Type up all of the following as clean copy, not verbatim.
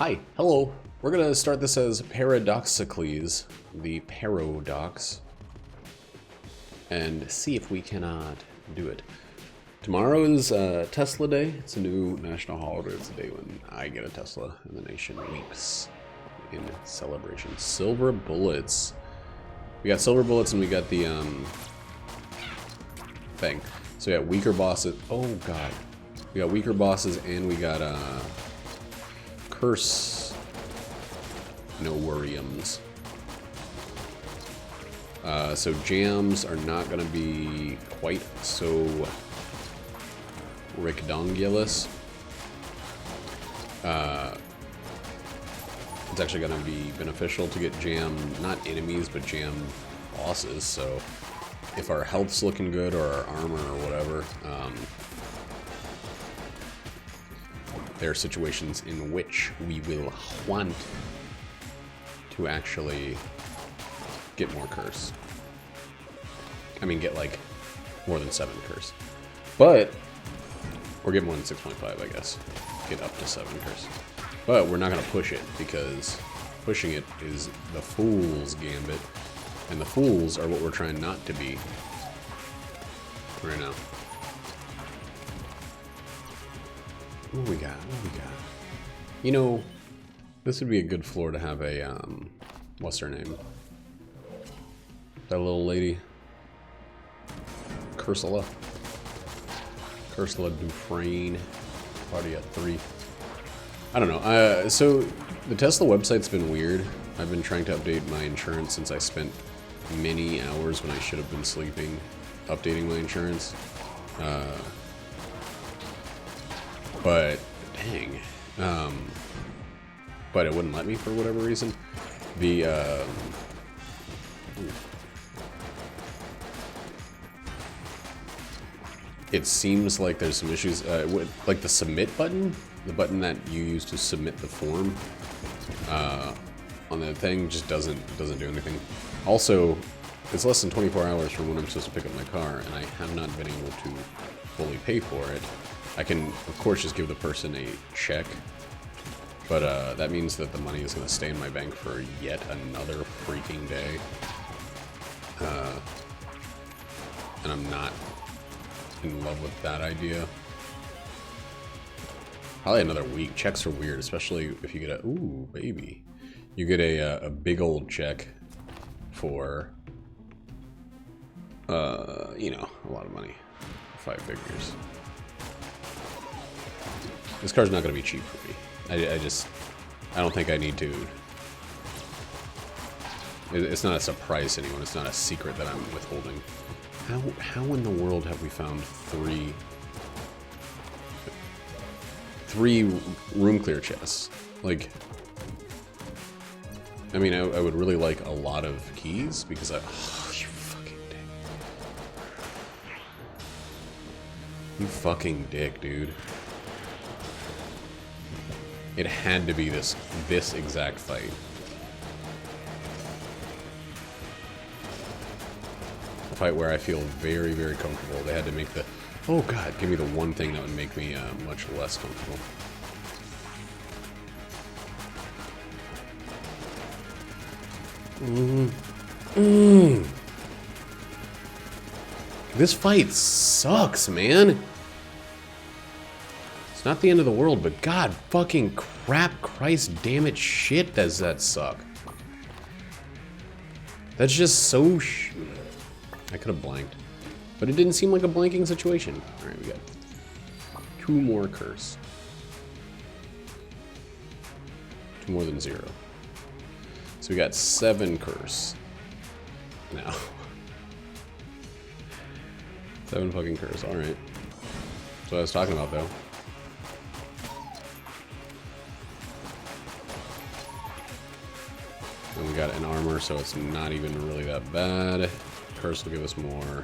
Hi, hello. We're gonna start this as Paradoxicles, the Paradox, and see if we cannot do it. Tomorrow is Tesla Day. It's a new national holiday. It's the day when I get a Tesla and the nation weeps in celebration. Silver bullets. We got silver bullets and we got the thing. So we got weaker bosses. Oh god. We got weaker bosses and we got curse no worryums. So jams are not going to be quite so ridiculous. It's actually going to be beneficial to get jam, not enemies, but jam bosses. So if our health's looking good or our armor or whatever, there are situations in which we will want to actually get more curse. I mean, get like more than 7 curse. But, or get more than 6.5, I guess. Get up to 7 curse. But we're not going to push it, because pushing it is the fool's gambit. And the fools are what we're trying not to be right now. What do we got? What do we got? You know, this would be a good floor to have a, what's her name? That little lady. Ursula. Ursula Dufresne. Party at 3. I don't know. So, the Tesla website's been weird. I've been trying to update my insurance since I spent many hours when I should have been sleeping updating my insurance. But, dang. But it wouldn't let me for whatever reason. The, it seems like there's some issues. Like the submit button, the button that you use to submit the form, on the thing just doesn't do anything. Also, it's less than 24 hours from when I'm supposed to pick up my car, and I have not been able to fully pay for it. I can, of course, just give the person a check, but that means that the money is going to stay in my bank for yet another freaking day. And I'm not in love with that idea. Probably another week. Checks are weird, especially if you get a, ooh, baby. You get a big old check for, you know, a lot of money. 5 figures. This car's not going to be cheap for me. I don't think I need to. It's not a surprise to anyone. It's not a secret that I'm withholding. How in the world have we found three room clear chests? Like, I mean, I would really like a lot of keys because oh, you fucking dick. You fucking dick, dude. It had to be this exact fight. A fight where I feel very, very comfortable. They had to make the, oh god, give me the one thing that would make me much less comfortable. This fight sucks, man. It's not the end of the world, but god fucking crap, Christ damn it, shit does that suck. That's just so I could have blanked. But it didn't seem like a blanking situation. Alright, we got 2 more curse. 2 more than 0. So we got 7 curse. Now. 7 fucking curse, alright. That's what I was talking about though. And we got an armor, so it's not even really that bad. Curse will give us more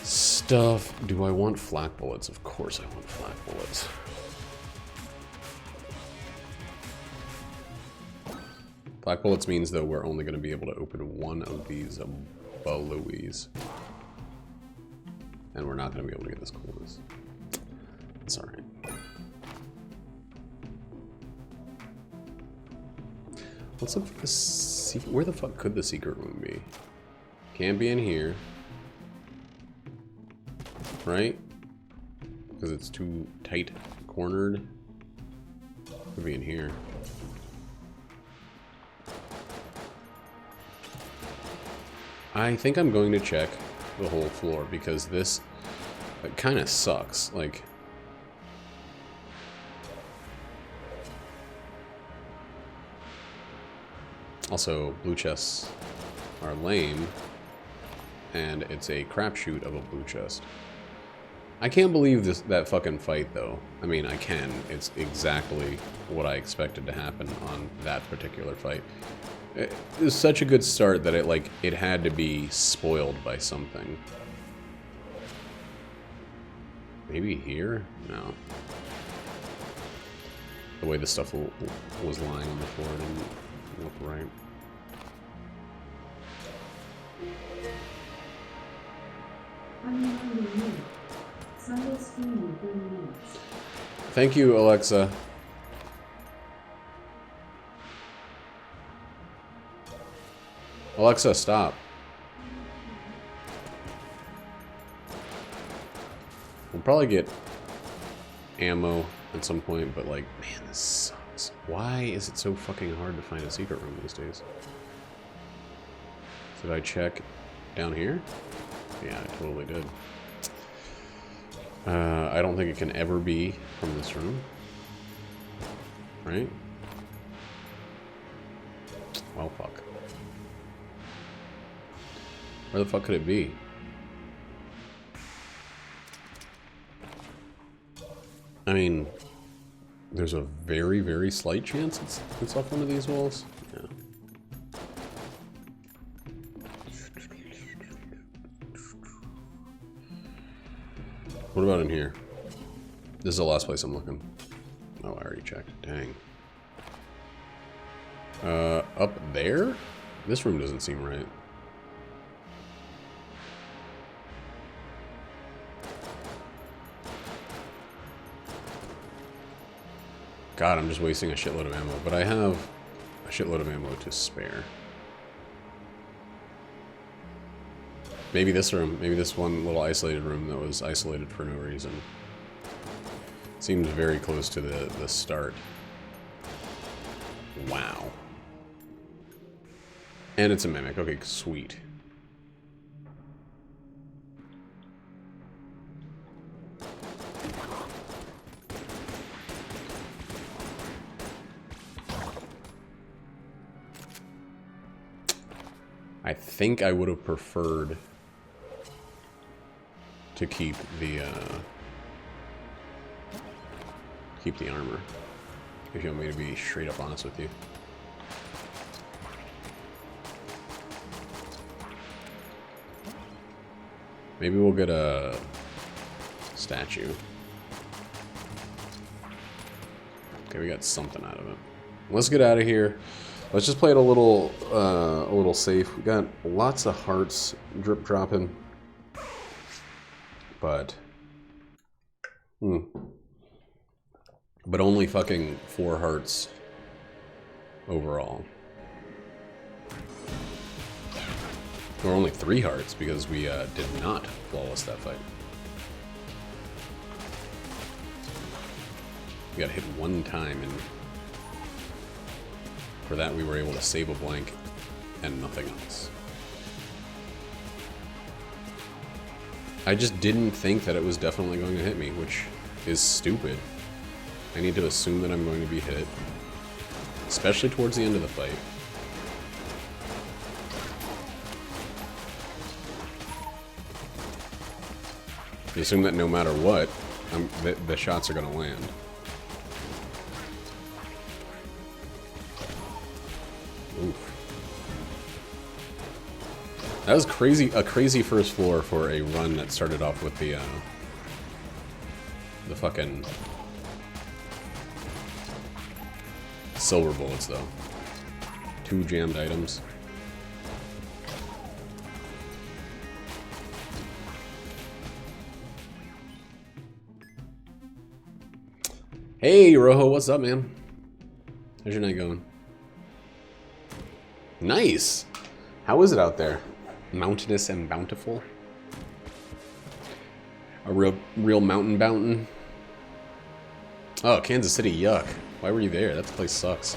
stuff. Do I want flak bullets? Of course I want flak bullets. Flak bullets means, though, we're only going to be able to open one of these balloons. And we're not going to be able to get this coolness. It's alright. Let's look for the where the fuck could the secret room be? Can't be in here. Right? Because it's too tight cornered. Could be in here. I think I'm going to check the whole floor because this kind of sucks. Like, also, blue chests are lame, and it's a crapshoot of a blue chest. I can't believe that fucking fight, though. I mean, I can. It's exactly what I expected to happen on that particular fight. It was such a good start that it had to be spoiled by something. Maybe here? No. The way the stuff was lying on the floor didn't look right. Thank you, Alexa. Alexa, stop. We'll probably get ammo at some point, but like, man, this sucks. Why is it so fucking hard to find a secret room these days? Did I check down here? Yeah, I totally did. I don't think it can ever be from this room. Right? Well, fuck. Where the fuck could it be? I mean, there's a very, very slight chance it's off one of these walls. Yeah. What about in here? This is the last place I'm looking. Oh, I already checked. Dang. Up there? This room doesn't seem right. God, I'm just wasting a shitload of ammo, but I have a shitload of ammo to spare. Maybe this room, maybe this one little isolated room that was isolated for no reason. Seems very close to the start. Wow. And it's a mimic. Okay, sweet. I think I would have preferred to keep the armor, if you want me to be straight up honest with you. Maybe we'll get a statue. Okay, we got something out of it. Let's get out of here. Let's just play it a little safe. We got lots of hearts drip dropping, but only fucking 4 hearts overall. Or only 3 hearts because we did not flawless that fight. We got hit 1 time, and for that we were able to save a blank and nothing else. I just didn't think that it was definitely going to hit me, which is stupid. I need to assume that I'm going to be hit, especially towards the end of the fight. You assume that no matter what, the shots are going to land. Oof. That was crazy, a crazy first floor for a run that started off with the fucking silver bullets, though. 2 jammed items. Hey, Rojo, what's up, man? How's your night going? Nice. How is it out there? Mountainous and bountiful? A real mountain. Oh, Kansas City, yuck. Why were you there? That place sucks.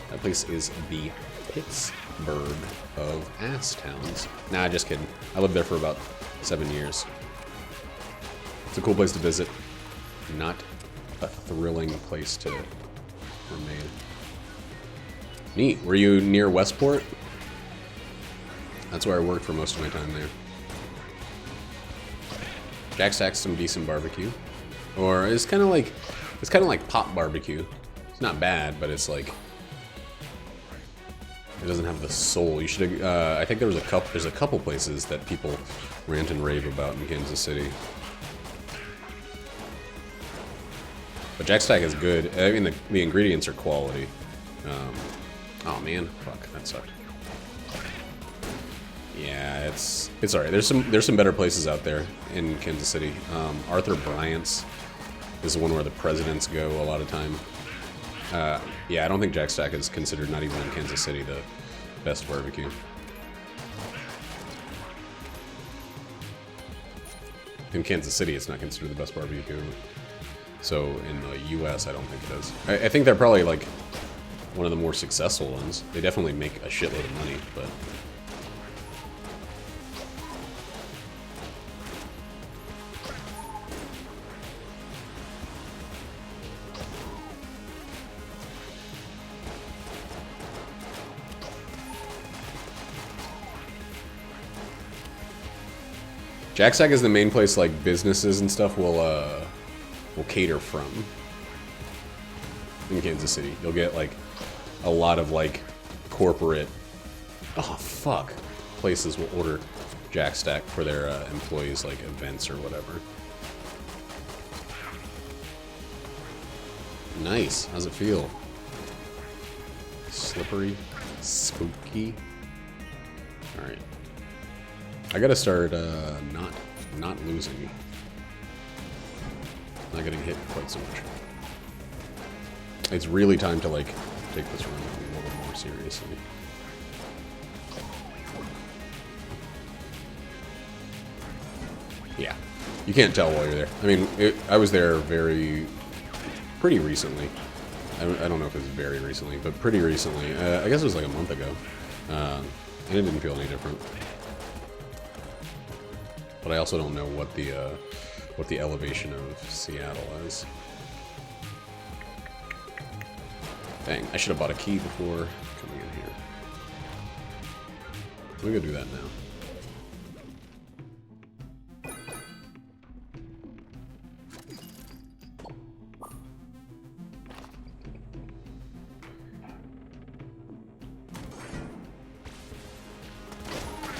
That place is the Pittsburgh of ass towns. Nah, just kidding. I lived there for about 7 years. It's a cool place to visit. Not a thrilling place to remain. Neat. Were you near Westport? That's where I worked for most of my time there. Jack Stack's some decent barbecue. Or it's kind of like pop barbecue. It's not bad, but it's like it doesn't have the soul. You should. I think there's a couple places that people rant and rave about in Kansas City. But Jack Stack is good. I mean, the ingredients are quality. Oh man, fuck, that sucked. Yeah, it's alright. There's some better places out there in Kansas City. Arthur Bryant's is the one where the presidents go a lot of time. Yeah, I don't think Jack Stack is considered, not even in Kansas City, the best barbecue. In Kansas City, it's not considered the best barbecue. So in the U.S., I don't think it is. I think they're probably like one of the more successful ones. They definitely make a shitload of money, but Jack Stack is the main place like businesses and stuff will cater from in Kansas City. You'll get like a lot of like corporate, oh fuck, places will order Jack Stack for their employees, like events or whatever. Nice. How's it feel? Slippery, spooky. All right. I gotta start not losing. Not getting hit quite so much. It's really time to like take this run a little more seriously. Yeah, you can't tell while you're there. I mean, I was there pretty recently. I don't know if it's very recently, but pretty recently. I guess it was like a month ago, and it didn't feel any different. But I also don't know what the elevation of Seattle is. Dang, I should have bought a key before coming in here. We could do that now.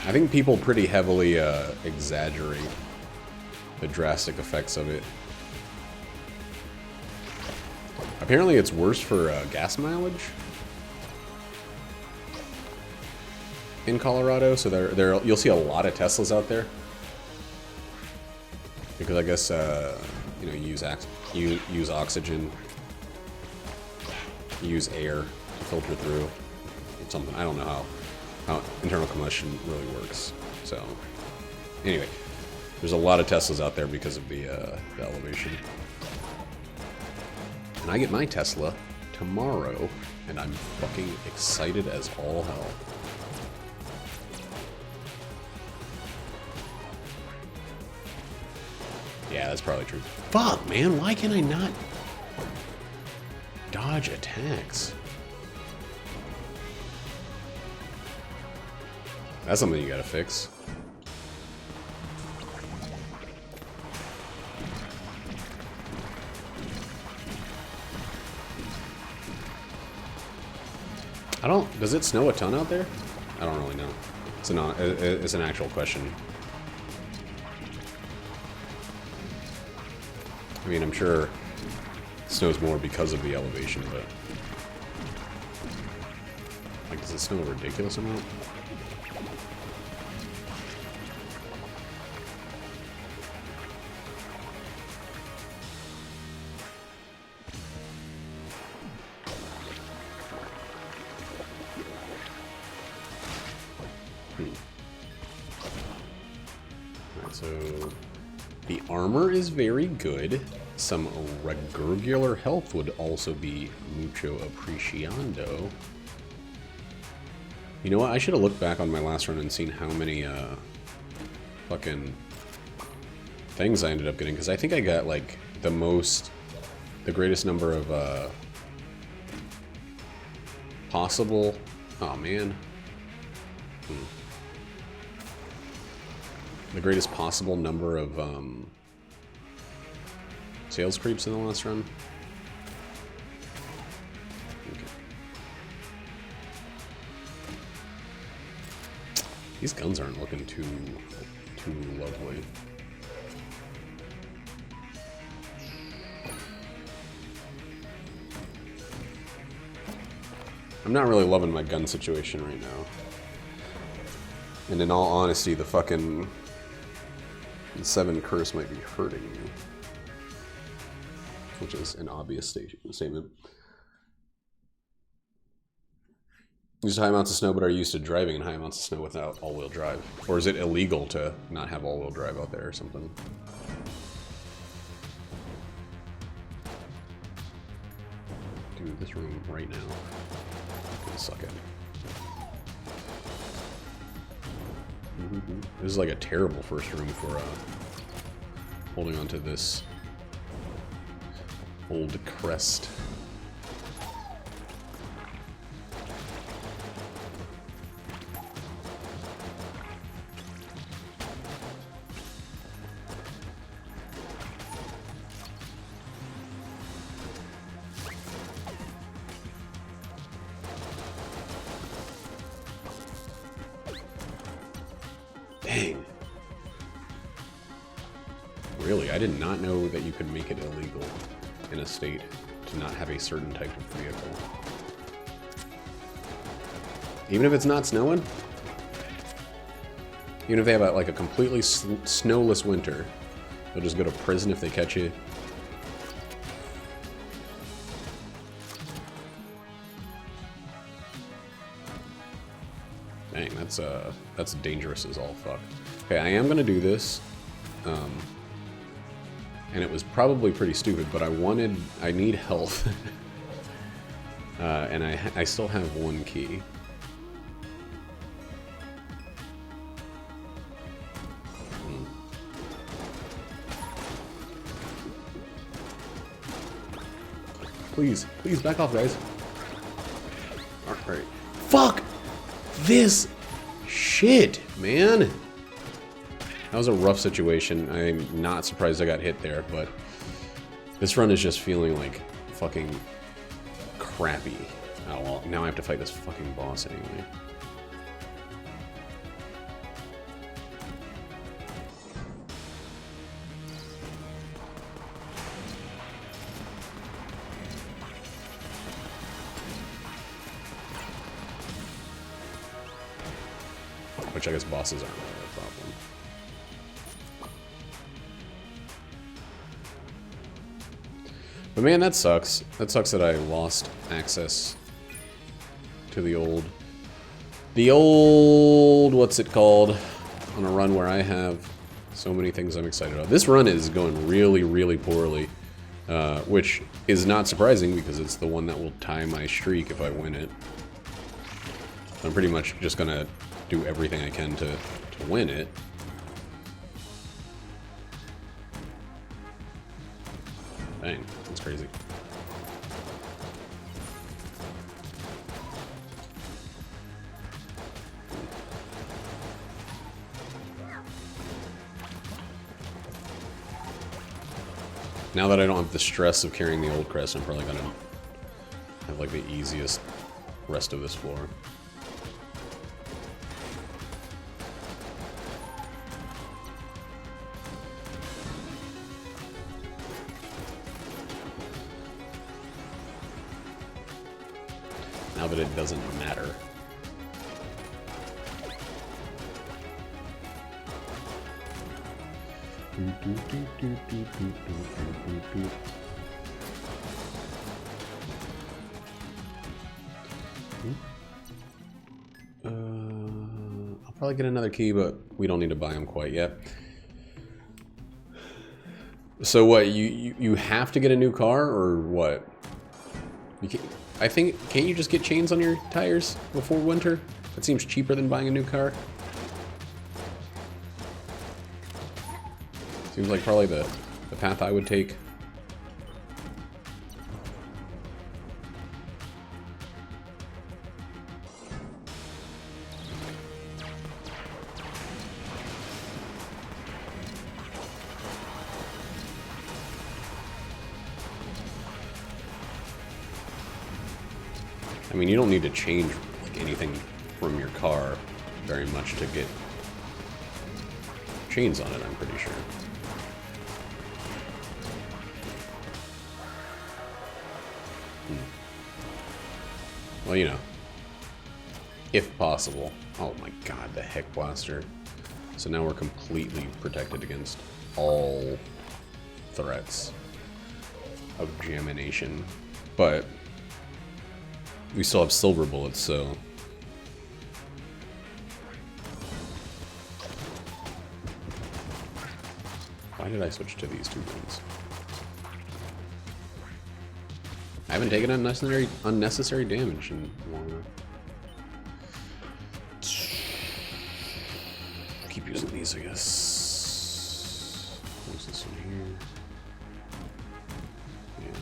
I think people pretty heavily exaggerate the drastic effects of it. Apparently it's worse for gas mileage in Colorado, so you'll see a lot of Teslas out there. Because I guess, you know, you use oxygen, you use air to filter through something. I don't know how internal combustion really works. So, anyway, there's a lot of Teslas out there because of the elevation. And I get my Tesla tomorrow, and I'm fucking excited as all hell. Yeah, that's probably true. Fuck, man, why can I not dodge attacks? That's something you gotta fix. Does it snow a ton out there? I don't really know. It's an actual question. I mean, I'm sure it snows more because of the elevation, but like, does it snow a ridiculous amount? armor is very good. Some regular health would also be mucho apreciando. You know what? I should have looked back on my last run and seen how many fucking things I ended up getting, because I think I got like the greatest number of possible. Oh man. The greatest possible number of sales creeps in the last run. Okay. These guns aren't looking too lovely. I'm not really loving my gun situation right now. And in all honesty, the fucking 7 curse might be hurting me. Which is an obvious statement. Use high amounts of snow, but are used to driving in high amounts of snow without all-wheel drive? Or is it illegal to not have all-wheel drive out there or something? Dude, this room right now is gonna suck it. This is like a terrible first room for holding onto this old crest. Dang. Really, I did not know that you could make it illegal in a state to not have a certain type of vehicle. Even if it's not snowing? Even if they have like a completely snowless winter, they'll just go to prison if they catch you. Dang, that's dangerous as all fuck. Okay, I am gonna do this. And it was probably pretty stupid, but I need health. And I still have 1 key. Please, please back off, guys. Alright. Fuck! This shit, man! That was a rough situation. I'm not surprised I got hit there, but this run is just feeling like fucking crappy. Oh well, now I have to fight this fucking boss anyway. Which I guess bosses aren't really a problem. But man, that sucks. That sucks that I lost access to the old, what's it called, on a run where I have so many things I'm excited about. This run is going really, really poorly, which is not surprising because it's the one that will tie my streak if I win it. I'm pretty much just gonna do everything I can to win it. Dang, that's crazy. Now that I don't have the stress of carrying the old crest, I'm probably gonna have like the easiest rest of this floor. Now that it doesn't matter. I'll probably get another key, but we don't need to buy them quite yet. So what, you have to get a new car, or what? You can, I think, can't you just get chains on your tires before winter? That seems cheaper than buying a new car. Seems like probably the path I would take. I mean, you don't need to change like anything from your car very much to get chains on it, I'm pretty sure. Well, you know, if possible. Oh my god, the heck blaster. So now we're completely protected against all threats of jamination. But we still have silver bullets, so... Why did I switch to these two guns? I haven't taken unnecessary damage in long enough. Keep using these, I guess. What's this one here? Yeah.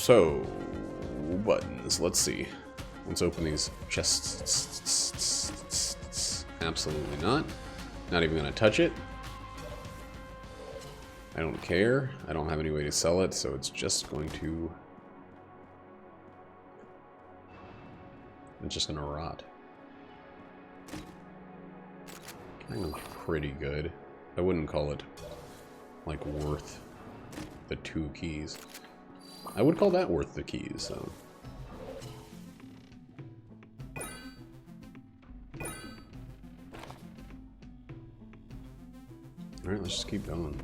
So, buttons. Let's see. Let's open these chests. Absolutely not. Not even gonna touch it. I don't care. I don't have any way to sell it, so it's just going to... It's just gonna rot. Kind of pretty good. I wouldn't call it, like, worth the 2 keys. I would call that worth the keys, so... Alright, let's just keep going.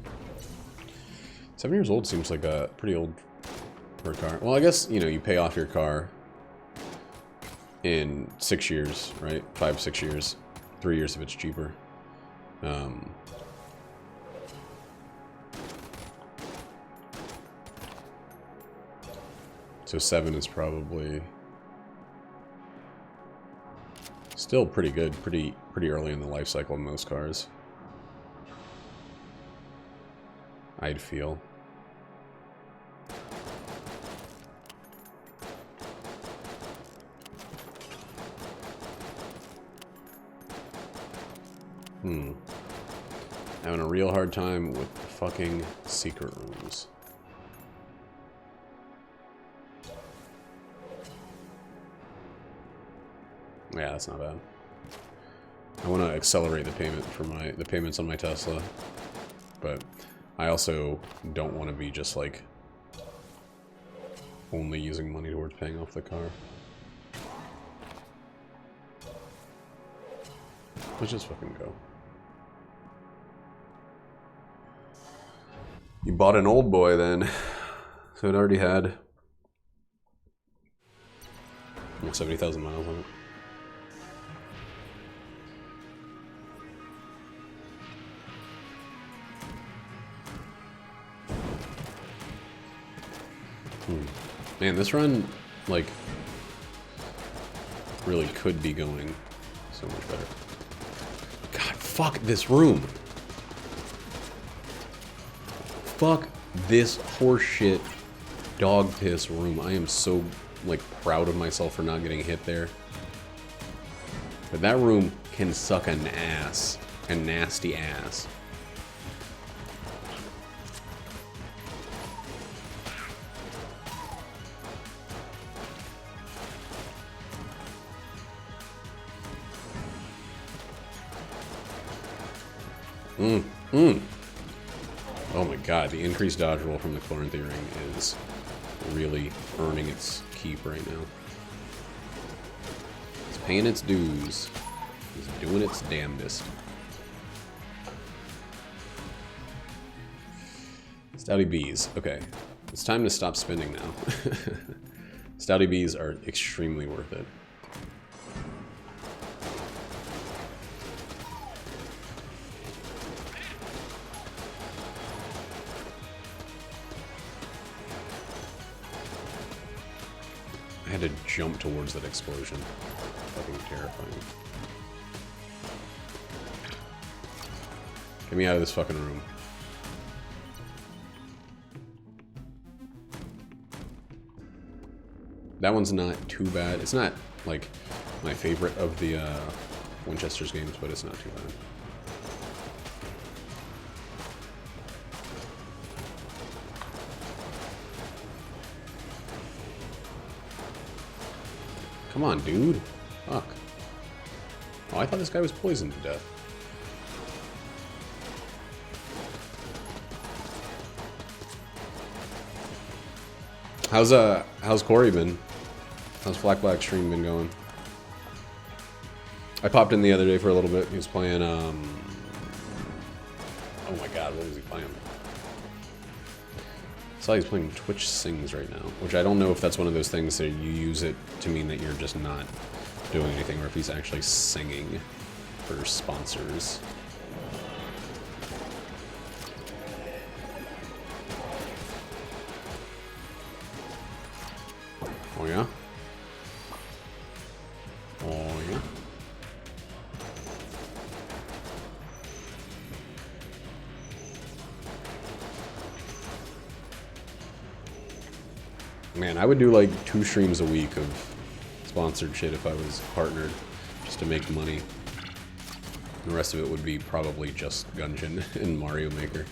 7 years old seems like a pretty old for a car. Well, I guess, you know, you pay off your car in 6 years, right? 5, 6 years. 3 years if it's cheaper. So 7 is probably still pretty good, pretty early in the life cycle of most cars, I'd feel. Having a real hard time with fucking secret rooms. Yeah, that's not bad. I want to accelerate the payment for the payments on my Tesla, but I also don't want to be just like only using money towards paying off the car. Let's just fucking go. You bought an old boy then, so it already had 70,000 miles on it. Man, this run, like, really could be going so much better. God, fuck this room. Fuck this horseshit dog piss room. I am so, like, proud of myself for not getting hit there. But that room can suck an ass. A nasty ass. Oh my god, the increased dodge roll from the Chloranthy ring is really earning its keep right now. It's paying its dues. It's doing its damnedest. Stouty bees. Okay. It's time to stop spending now. Stouty bees are extremely worth it. I had to jump towards that explosion. Fucking terrifying. Get me out of this fucking room. That one's not too bad. It's not, like, my favorite of the Winchester's games, but it's not too bad. Come on, dude. Fuck. Oh, I thought this guy was poisoned to death. How's Corey been? How's Black Stream been going? I popped in the other day for a little bit. He was playing, oh my god, what was he playing? I saw he's playing Twitch Sings right now, which I don't know if that's one of those things that you use it to mean that you're just not doing anything, or if he's actually singing for sponsors. Oh yeah? Oh yeah? Man, I would do like 2 streams a week of sponsored shit if I was partnered, just to make money. The rest of it would be probably just Gungeon and Mario Maker.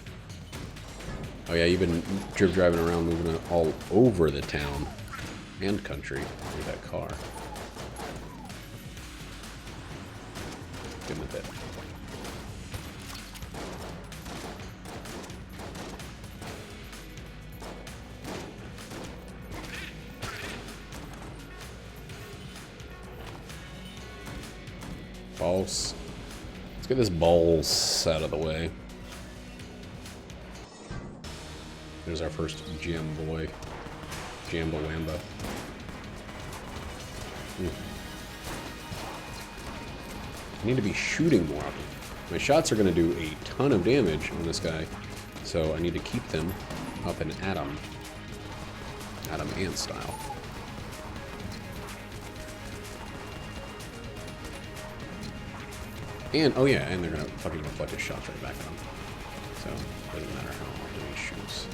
Oh yeah, you've been drip driving around, moving all over the town and country with that car. Good with it. Balls. Let's get this balls out of the way. There's our first gem boy. Jamba Wamba. I need to be shooting more often. My shots are going to do a ton of damage on this guy, so I need to keep them up in Adam Ant style. And, oh yeah, and they're going to fucking reflect his shots right back at him. So, it doesn't matter how often he shoots.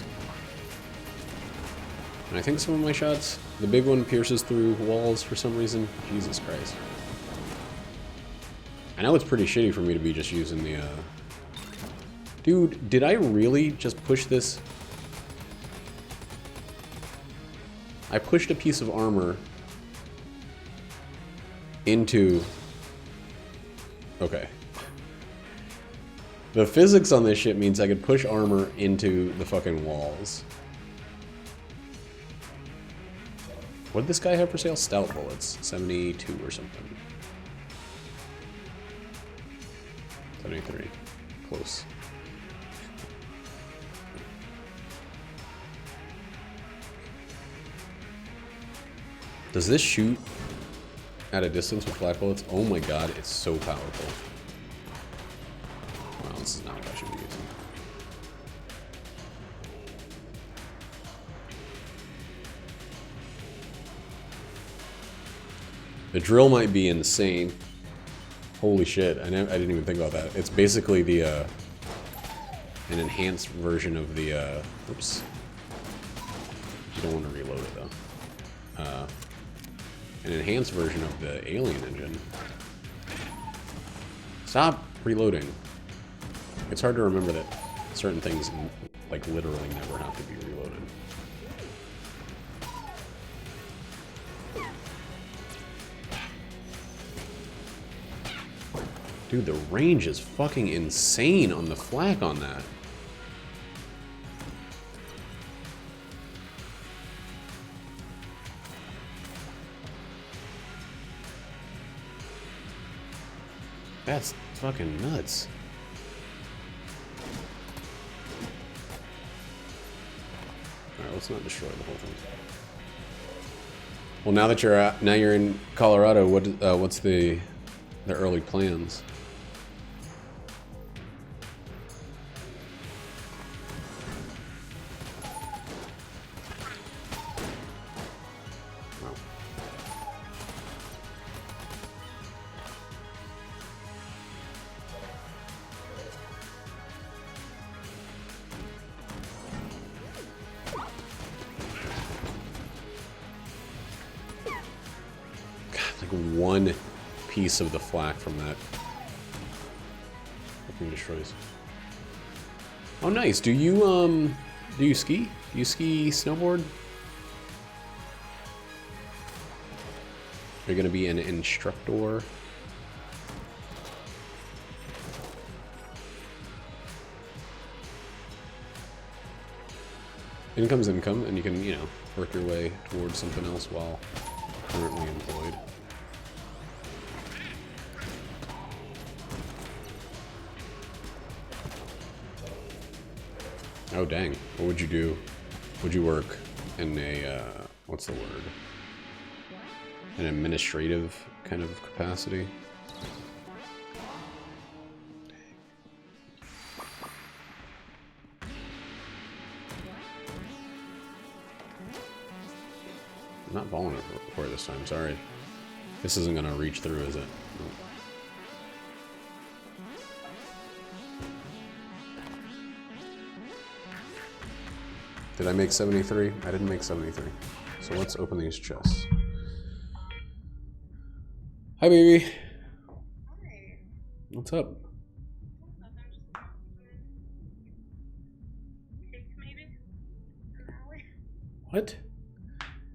And I think some of my shots, the big one pierces through walls for some reason. Jesus Christ. I know it's pretty shitty for me to be just using the, Dude, did I really just push this? I pushed a piece of armor into... Okay. The physics on this shit means I could push armor into the fucking walls. What did this guy have for sale? Stout bullets. 72 or something. 73. Close. Does this shoot at a distance with flat bullets? Oh my god, it's so powerful. Wow, this is not what I should be using. The drill might be insane. Holy shit, I didn't even think about that. It's basically the, an enhanced version of the, oops. You don't want to reload it, though. An enhanced version of the Alien engine. Stop reloading. It's hard to remember that certain things, like, literally never have to be reloaded. Dude, the range is fucking insane on the flak on that. That's fucking nuts. let's not destroy the whole thing. Well, now that you're in Colorado, what's the early plans? One piece of the flak from that fucking destroys. Oh, nice. Do you ski? Do you ski snowboard? Are you gonna be an instructor? Income's income, and you can, you know, work your way towards something else while currently employed. Oh, dang. What would you do? Would you work in a, what's the word? An administrative kind of capacity? I'm not falling for it this time, sorry. This isn't gonna reach through, is it? No. Did I make 73? I didn't make 73. So let's open these chests. Hi, baby. Hi. What's up? Cake, maybe? What?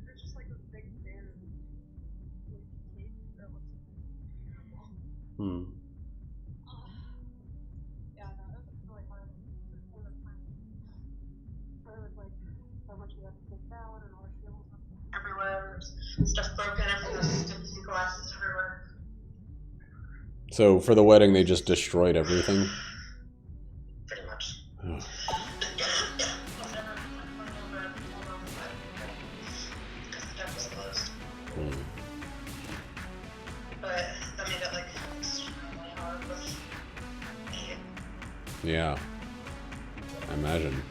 There's just like this big bin with cake that looks terrible. Yeah, no, it was really hard. There was like so much we had to take down and all the tables everywhere. There's stuff broken, everything was sticky, glasses everywhere. So for the wedding, they just destroyed everything? Pretty much. Oh. But that made it like extremely hard with me. Yeah. I imagine.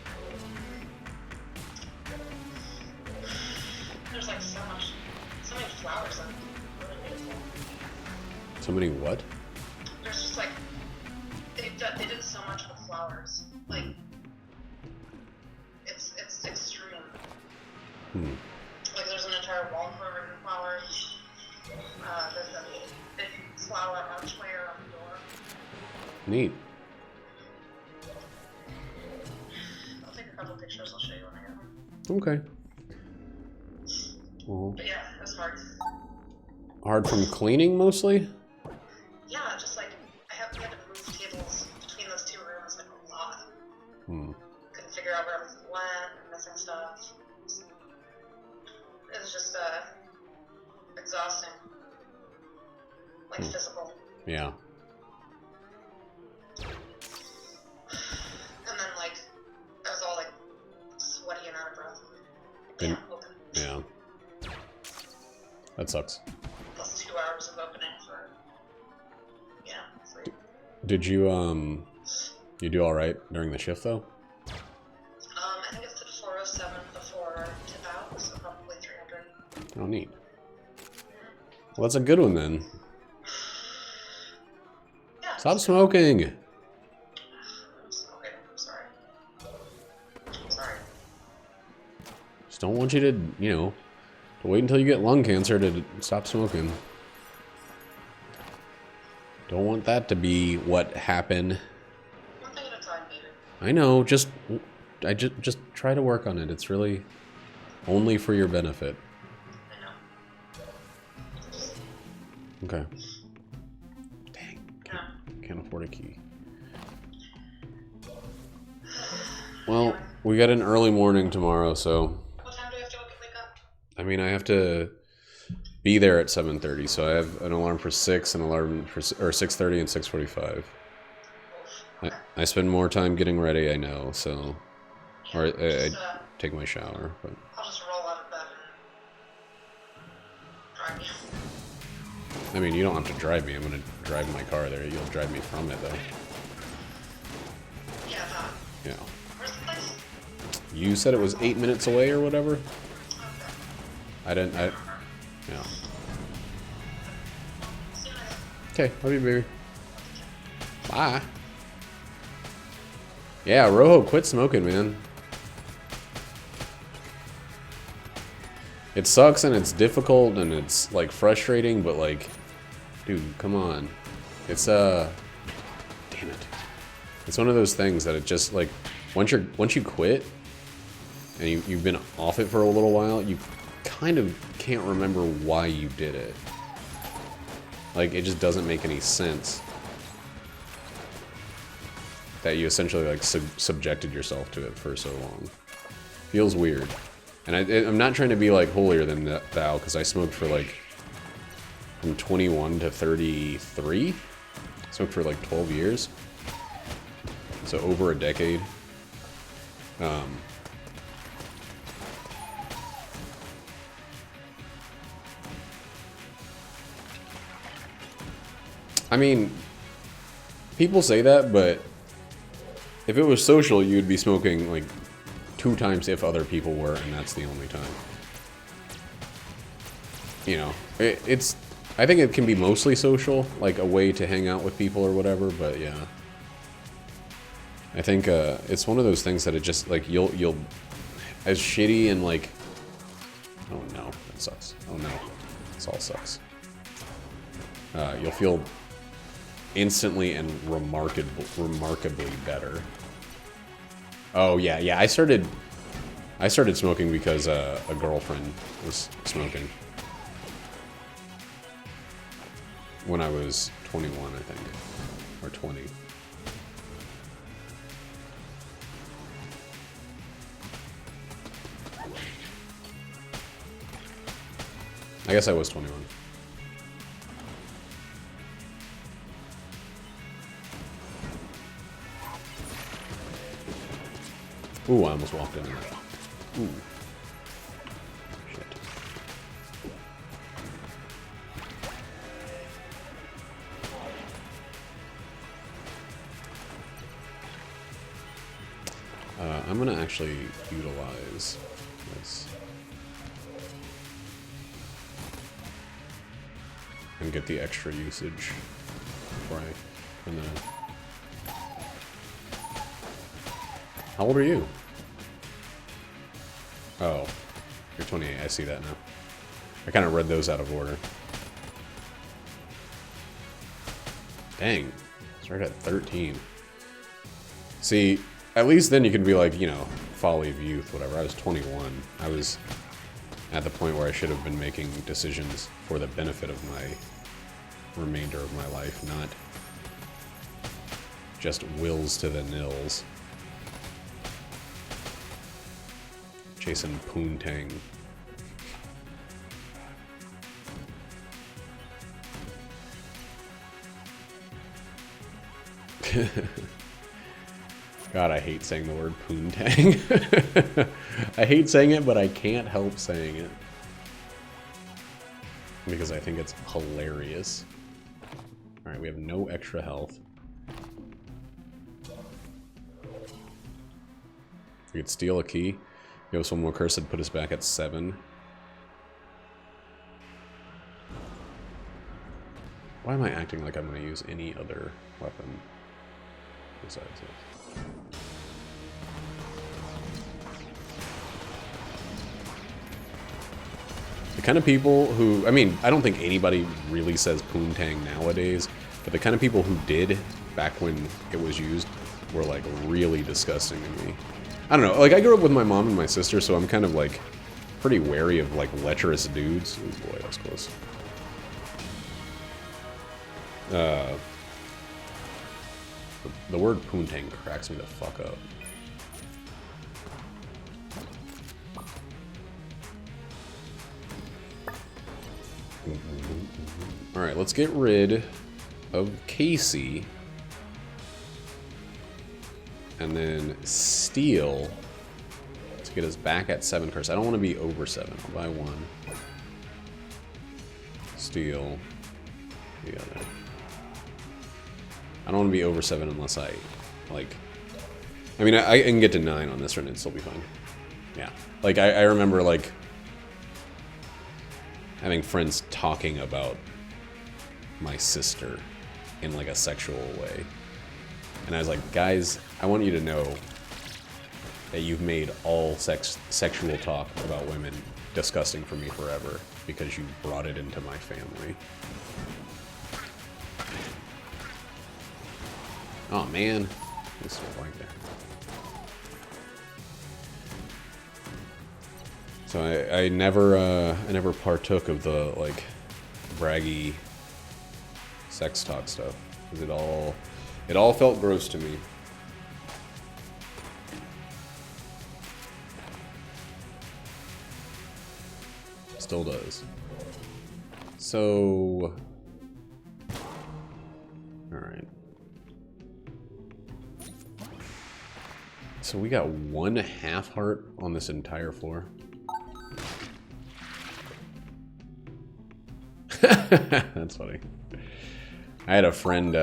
There's like so many flowers on really beautiful. So many what? There's just like they did so much with flowers. Like it's extreme. Like there's an entire wall covered in flowers. There's a big flower archway around the door. Neat. I'll take a couple pictures. I'll show you when I get home. Okay. Well, But yeah, it was hard. hard from cleaning mostly? Yeah, just like we had to move tables between those two rooms like a lot. Couldn't figure out where everything went, missing stuff. It was just exhausting. Like physical. Yeah. And then like I was all like sweaty and out of breath. And- Open. Yeah. That sucks. Plus 2 hours of opening for free. Did you you do alright during the shift though? I think it's at 4:07 before tip out, so probably 300. Oh, neat. Well, that's a good one then. Yeah. Stop smoking! I'm smoking. I'm sorry. I'm sorry. Just don't want you to, you know, to wait until you get lung cancer to stop smoking. Don't want that to be what happened. One thing at a time, baby. I know, just try to work on it. It's really only for your benefit. I know. Okay. Dang, Yeah. can't afford a key. Well, we got an early morning tomorrow, so What time do we have to wake up? I mean, I have to be there at 7:30, so I have an alarm for 6, an alarm for 6:30 and 6:45. I spend more time getting ready, I know, so or Just, take my shower, but... I'll just roll out of bed and drive you. I mean, you don't have to drive me. I'm gonna drive my car there. You'll drive me from it, though. Yeah, that. Yeah. Where's the place? You said it was 8 minutes away or whatever? Okay. Yeah. See you later. Okay, love you, baby. Bye. Yeah, Rojo, quit smoking, man. It sucks and it's difficult and it's like frustrating, but like, dude, come on. It's damn it. It's one of those things that it just like once you quit and you've been off it for a little while, you kind of can't remember why you did it. Like it just doesn't make any sense that you essentially like subjected yourself to it for so long. Feels weird. And I'm not trying to be like holier than thou, because I smoked for like from 21 to 33. Smoked for like 12 years. So over a decade. I mean, people say that, but if it was social, you'd be smoking like 2 times if other people were, and that's the only time. You know, it's... I think it can be mostly social, like a way to hang out with people or whatever, but yeah. I think it's one of those things that it just, like, you'll... As shitty and, like... Oh no, that sucks. Oh no, this all sucks. You'll feel instantly and remarkably better. Oh yeah, I started smoking because a girlfriend was smoking when I was 21, I think, or 20. I guess I was 21. Ooh, I almost walked in that. Ooh. Shit. I'm gonna actually utilize this. And get the extra usage before I... And then... How old are you? Oh, you're 28. I see that now. I kind of read those out of order. Dang. Started at 13. See, at least then you can be like, you know, folly of youth, whatever. I was 21. I was at the point where I should have been making decisions for the benefit of my remainder of my life, not just wills to the nills. Chasing poontang. God, I hate saying the word poontang. I hate saying it, but I can't help saying it. Because I think it's hilarious. Alright, we have no extra health. We could steal a key. Give us one more curse and put us back at 7. Why am I acting like I'm going to use any other weapon besides this? The kind of people who... I mean, I don't think anybody really says poontang nowadays, but the kind of people who did back when it was used were, like, really disgusting to me. I don't know, like, I grew up with my mom and my sister, so I'm kind of, like, pretty wary of, like, lecherous dudes. Oh boy, that was close. The word poontang cracks me the fuck up. Alright, let's get rid of Casey. And then steal get us back at 7 curse. I don't want to be over 7. I'll buy 1. Steal the other. I don't want to be over 7 unless I, like... I mean, I can get to 9 on this run and it'd still be fine. Yeah. Like, I remember, like, having friends talking about my sister in, like, a sexual way. And I was like, guys, I want you to know that you've made all sexual talk about women disgusting for me forever because you brought it into my family. Oh, man. This is like that. So I never partook of the, like, braggy sex talk stuff, because it all felt gross to me. Still does. So, all right. So we got 1 half heart on this entire floor. That's funny. I had a friend,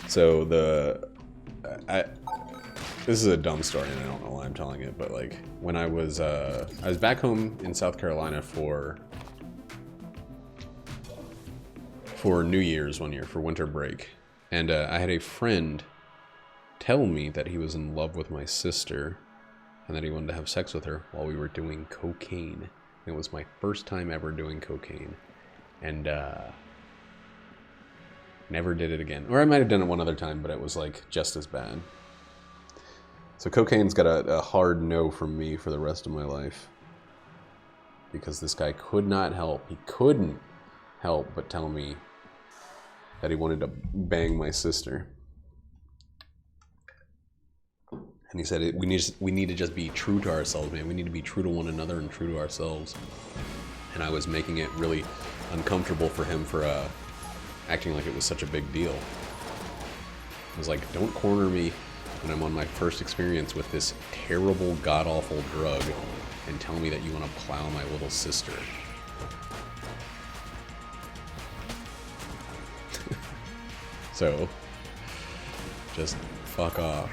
so this is a dumb story and I don't know why I'm telling it, but like when I was back home in South Carolina for New Year's one year, for winter break. And I had a friend tell me that he was in love with my sister and that he wanted to have sex with her while we were doing cocaine. It was my first time ever doing cocaine. And never did it again. Or I might have done it one other time, but it was like just as bad. So cocaine's got a hard no from me for the rest of my life. Because this guy could not help. He couldn't help but tell me that he wanted to bang my sister. And he said, we need to just be true to ourselves, man. We need to be true to one another and true to ourselves. And I was making it really uncomfortable for him for acting like it was such a big deal. I was like, don't corner me when I'm on my first experience with this terrible, god-awful drug and tell me that you want to plow my little sister. So, just fuck off.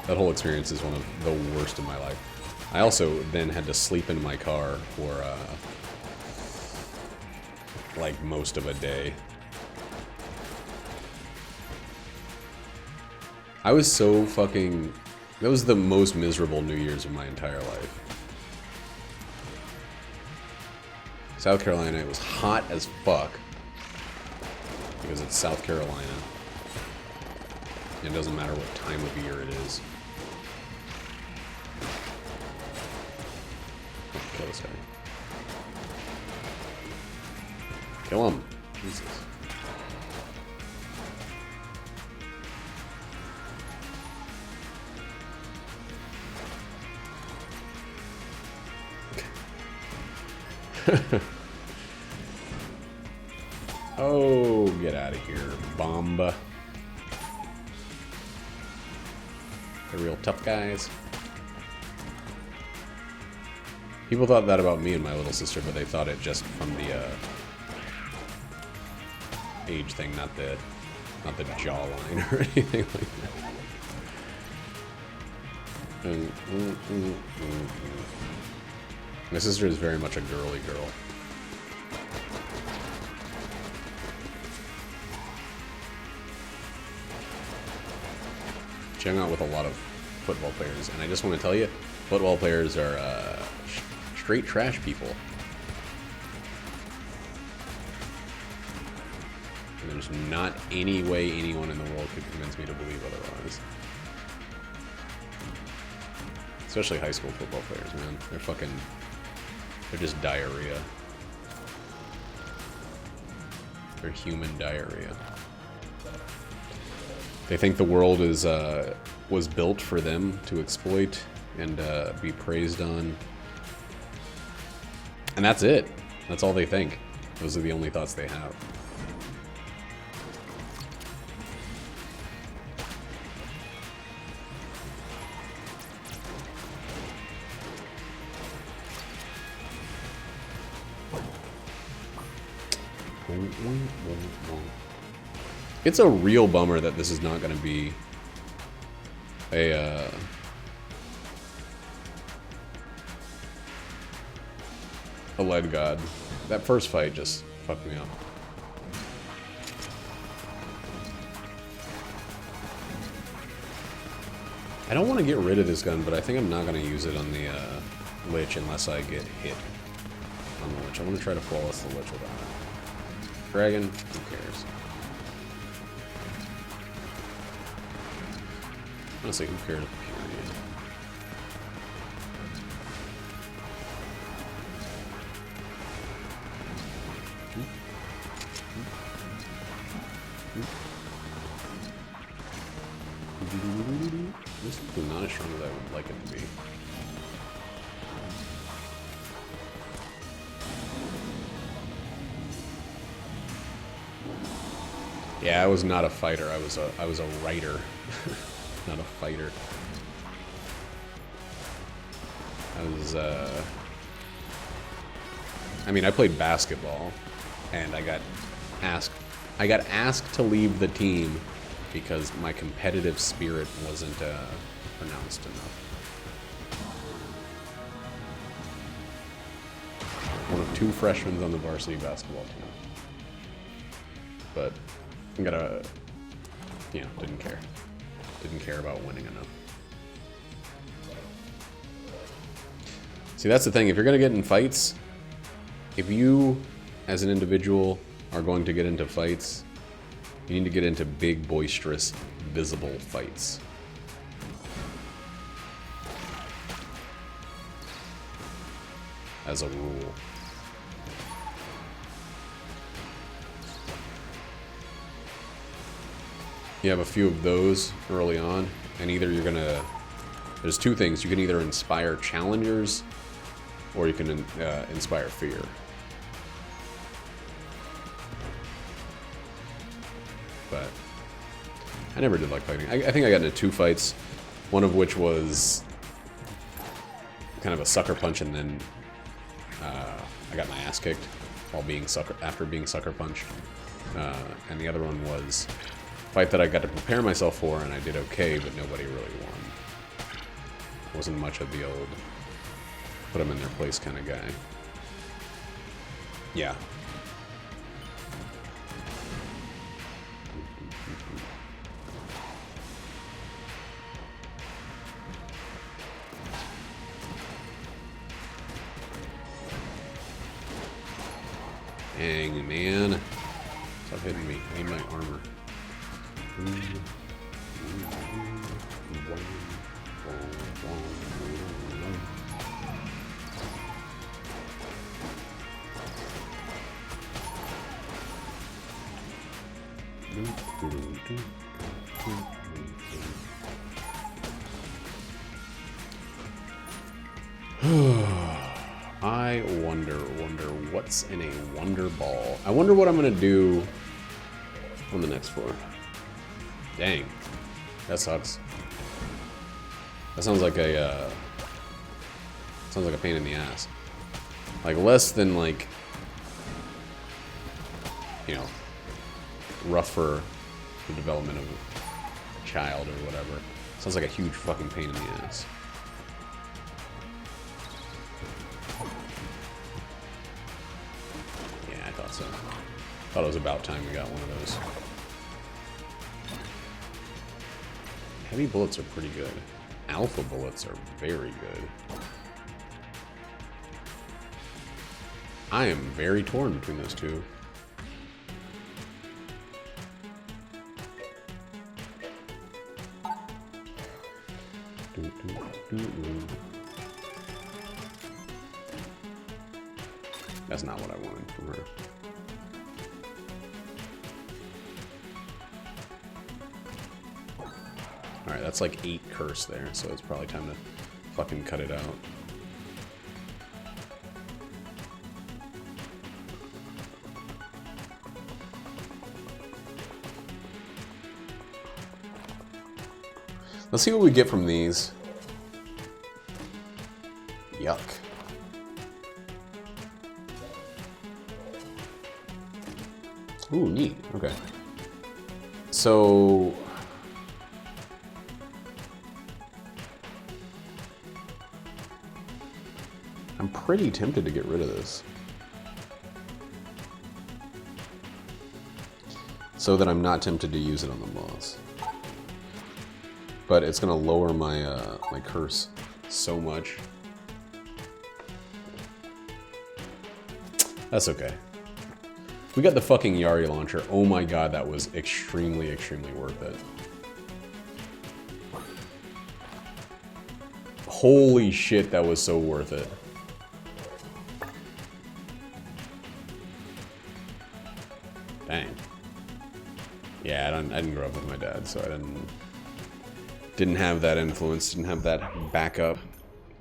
That whole experience is one of the worst of my life. I also then had to sleep in my car for like most of a day. I was so fucking... That was the most miserable New Year's of my entire life. South Carolina, it was hot as fuck. Because it's South Carolina. It doesn't matter what time of year it is. Kill this guy. Kill him. Jesus. Oh, get out of here, Bomba. They're real tough guys. People thought that about me and my little sister, but they thought it just from the age thing, not the jawline or anything like that. My sister is very much a girly girl. She hung out with a lot of football players, and I just want to tell you, football players are straight trash people. And there's not any way anyone in the world could convince me to believe otherwise. Especially high school football players, man. They're just diarrhea. They're human diarrhea. They think the world was built for them to exploit and be praised on. And that's it. That's all they think. Those are the only thoughts they have. It's a real bummer that this is not going to be a lead god. That first fight just fucked me up. I don't want to get rid of this gun, but I think I'm not going to use it on the Lich unless I get hit on the Lich. I want to try to flawless the Lich without it. Dragon, who cares? Honestly, who cares? Period. This is not as strong as I would like it to be. Yeah, I was not a fighter. I was a writer, not a fighter. I mean, I played basketball, and I got asked to leave the team because my competitive spirit wasn't pronounced enough. One of 2 freshmen on the varsity basketball team. But I gotta, you know, didn't care. Didn't care about winning enough. See, that's the thing. If you're gonna get in fights, if you, as an individual, are going to get into fights, you need to get into big, boisterous, visible fights. As a rule. You have a few of those early on, and either you're gonna... There's 2 things. You can either inspire challengers, or you can inspire fear. But I never did like fighting. I think I got into 2 fights, one of which was kind of a sucker punch, and then I got my ass kicked while after being sucker punched. And the other one was a fight that I got to prepare myself for, and I did okay, but nobody really won. Wasn't much of the old put them in their place kind of guy. Yeah. Dang, man. Stop hitting me. I need my armor. I wonder what's in a Wonder Ball. I wonder what I'm gonna do on the next floor. Dang, that sucks. That sounds like a pain in the ass. Like less than like, you know, rough for the development of a child or whatever. Sounds like a huge fucking pain in the ass. Yeah, I thought so. Thought it was about time we got one of those. Heavy bullets are pretty good. Alpha bullets are very good. I am very torn between those 2. That's not what I wanted from her. Alright, that's like 8 curse there, so it's probably time to fucking cut it out. Let's see what we get from these. Yuck. Ooh, neat. Okay. So... I'm pretty tempted to get rid of this. So that I'm not tempted to use it on the boss. But it's gonna lower my my curse so much. That's okay. We got the fucking Yari launcher. Oh my god, that was extremely, extremely worth it. Holy shit, that was so worth it. Dang. Yeah, I didn't grow up with my dad, so I didn't have that influence, didn't have that backup,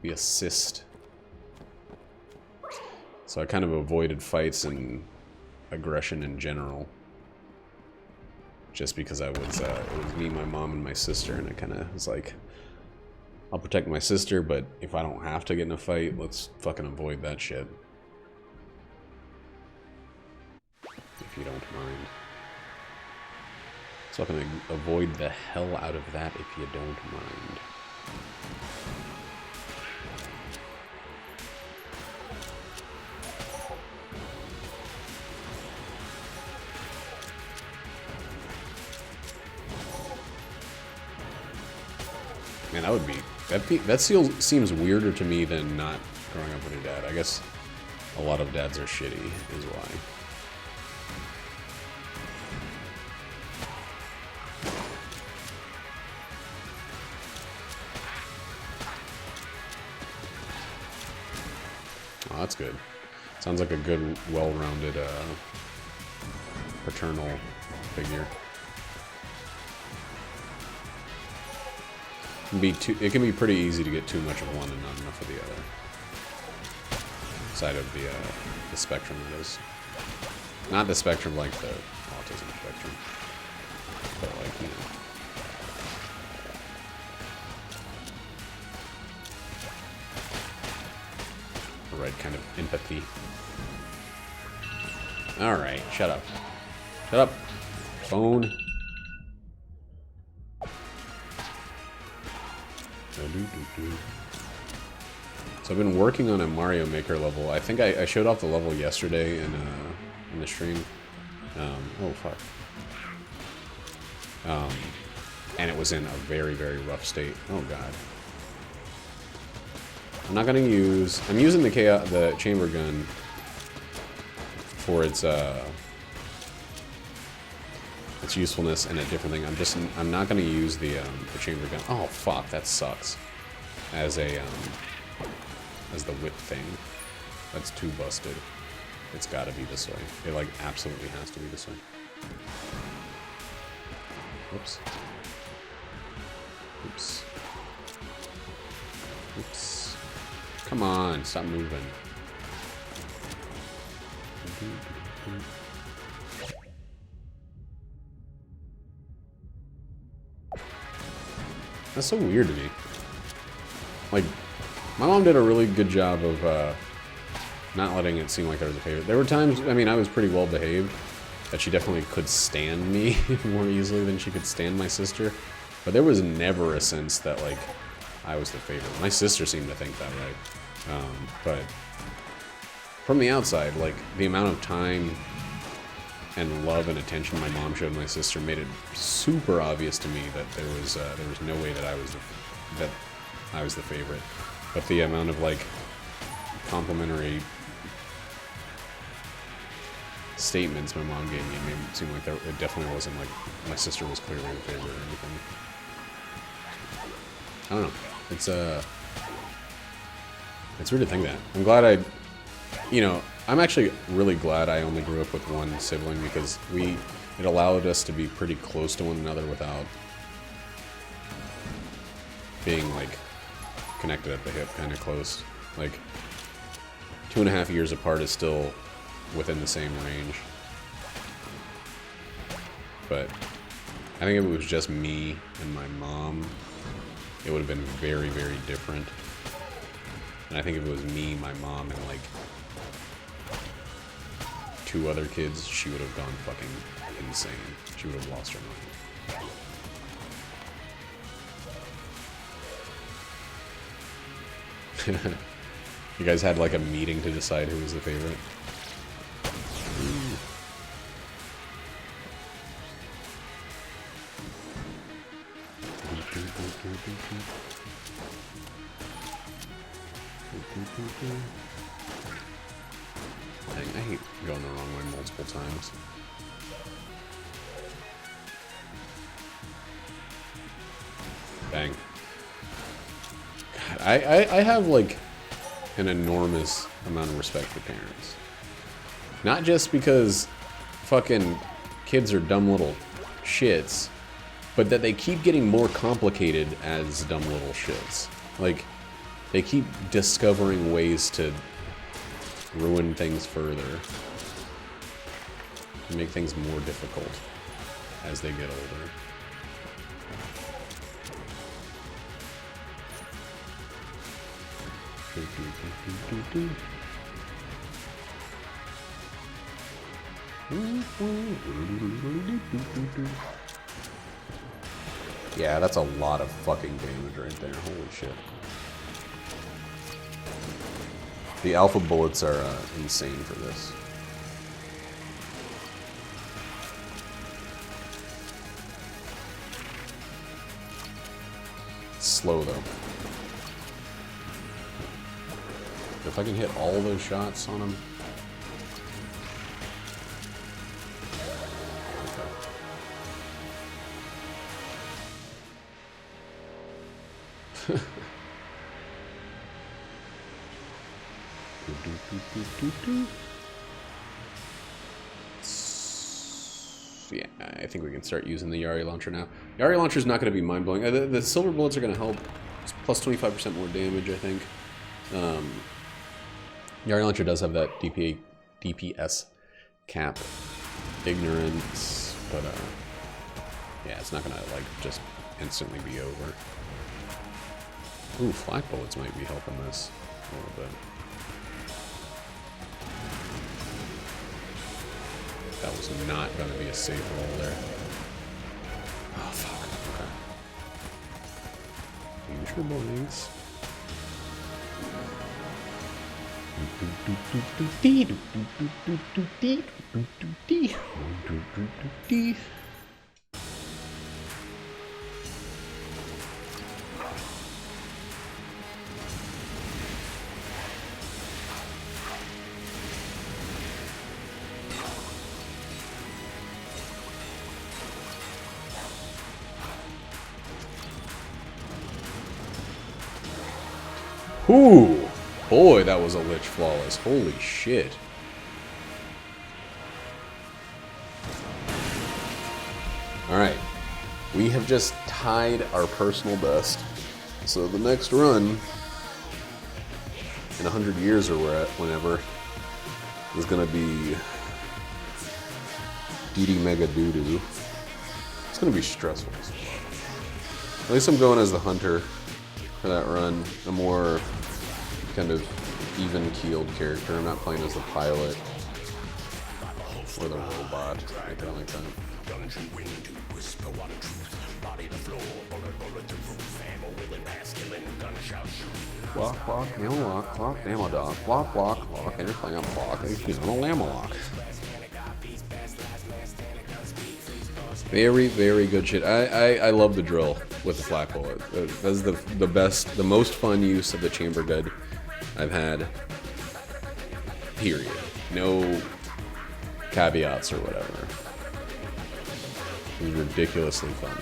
the assist. So I kind of avoided fights and aggression in general. Just because it was me, my mom, and my sister, and it kind of was like, I'll protect my sister, but if I don't have to get in a fight, let's fucking avoid that shit. If you don't mind. So I'm gonna avoid the hell out of that if you don't mind. Man, that would be... That seems weirder to me than not growing up with your dad. I guess a lot of dads are shitty, is why. Oh, that's good. Sounds like a good, well-rounded, paternal figure. It can be pretty easy to get too much of one and not enough of the other. Side of the spectrum, that is. Not the spectrum like the autism spectrum, but like, you know. The right kind of empathy. Alright, shut up. Shut up. Phone. So I've been working on a Mario Maker level. I think I showed off the level yesterday in the stream. Oh fuck. And it was in a very, very rough state. Oh god. I'm not gonna use... I'm using the chamber gun for its usefulness and a different thing. I'm not gonna use the chamber gun. Oh fuck, that sucks. As the whip thing. That's too busted. It's gotta be this way. It like absolutely has to be this way. Oops. Oops. Oops. Come on, stop moving. That's so weird to me. Like, my mom did a really good job of not letting it seem like I was a favorite. There were times, I mean, I was pretty well behaved, that she definitely could stand me more easily than she could stand my sister. But there was never a sense that, like, I was the favorite. My sister seemed to think that, right? But from the outside, like, the amount of time and love and attention my mom showed my sister made it super obvious to me that there was no way that I was the favorite. But the amount of like complimentary statements my mom gave me made it seem like it definitely wasn't like my sister was clearly the favorite or anything. I don't know. It's weird to think that. I'm glad I'm actually really glad I only grew up with one sibling because it allowed us to be pretty close to one another without being like connected at the hip, kind of close. Like 2.5 years apart is still within the same range. But I think if it was just me and my mom, it would have been very, very different. And I think if it was me, my mom, and like 2 other kids, she would have gone fucking insane. She would have lost her mind. You guys had like a meeting to decide who was the favorite? Dang, I hate going the wrong way multiple times. Bang. God, I have like an enormous amount of respect for parents. Not just because fucking kids are dumb little shits, but that they keep getting more complicated as dumb little shits. Like, they keep discovering ways to ruin things further, to make things more difficult as they get older. Yeah, that's a lot of fucking damage right there. Holy shit. The alpha bullets are insane for this. It's slow though. If I can hit all those shots on him. Okay. Yeah, I think we can start using the Yari launcher now. Yari launcher is not going to be mind-blowing. The silver bullets are going to help. It's plus 25% more damage, I think. Yari launcher does have that DPS cap ignorance, but yeah, it's not going to like just instantly be over. Ooh, flak bullets might be helping this a little bit. That was not going to be a safe roll there. Oh, fuck. Okay. Use your boys. Ooh, boy, that was a Lich flawless. Holy shit. Alright, we have just tied our personal best. So the next run, in 100 years or whenever, is gonna be DD Mega Doodoo. It's gonna be stressful. At least I'm going as the hunter for that run. A more kind of even-keeled character. I'm not playing as the pilot or the robot, anything like that. Block, block, ammo lock, clock, ammo dog, block, block, block, and you're playing on block, he's on a ammo lock. Very, very good shit. I love the drill with the flak bullet. That's the best, the most fun use of the chamber gun I've had. Period. No caveats or whatever. It was ridiculously fun.